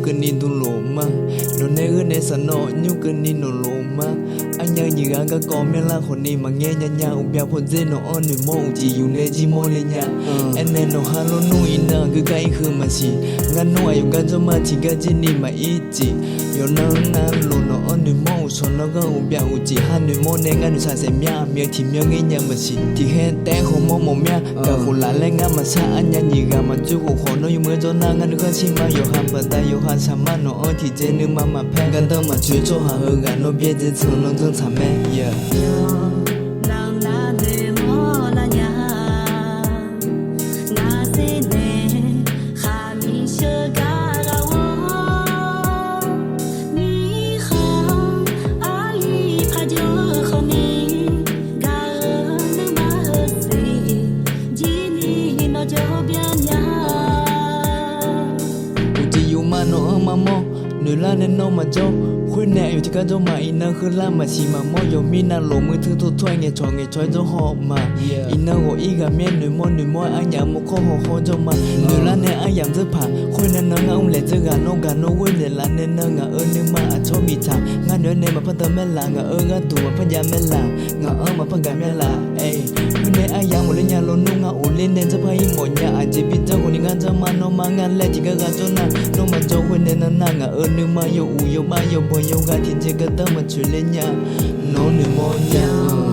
cần đi tu lỗ mà đồ này ư này sẵn nọ nhu cần đi nổ lỗ mà anh nhớ như gắng các con mẹ la khổ ni mà nghe nhà nhà ủng bèo phun dê nọ on nửa mô chỉ dùng để chỉ mô lên nhà em nên nọ hà lô nuôi nợ cứ cái khử mà chỉ ngăn nuôi dùng cái cho mà chỉ cái chỉ ni mà ít chỉ yo nợ ngăn lô nọ on nửa mô cho nó cái ủng bèo chỉ han nửa mô nên ngăn nửa sai mía miệng thì miệng nghe nhà mà chỉ thì hết té khổ mô mô mía cả khổ lá lên ngăn mà xa anh nhớ như gắng mà chú khổ khổ nó dùng mới cho nàng ngăn được cái chi mà yo ham bờ tay yo han sam mà nọ thì dễ nửa mà phèn gần tâm mà chú cho hà hơn gắn nó biết dễ thương nó thương thảm mẹ yeah nó mà mò nửa la nên nó mà cho khuyên nè yêu thì cái cho mà ina khơi la mà chỉ mà mò yo mi na lộมือthứ thôi nghe choi cho họ mà ina gọi ý gà miên nửa mò anh nhà một kho họ cho mà nửa la nè anh giảm rất phà khuyên nè nó ngông lệ rất gà nó quên lệ la nên nó ngà ơn nhưng mà cho mi thả ngà nửa nè mà phân tâm mẹ là ngà ơn ngà tù mà phân gia mẹ là ngà ơn mà phân gà mẹ là khuyên nè anh giảm một lên nhà lô nung ngà ổn lên nên rất hay một nhà anh chỉ biết cho con ngà cho mà nó mang ngà lệ chỉ cái gà cho na nó mà cho khuyên nè nó ngà ơn nhưng mà yo ba yo boy yo gà thì chỉ cái tâm mà chuyển lên nhà nó nửa mò nhà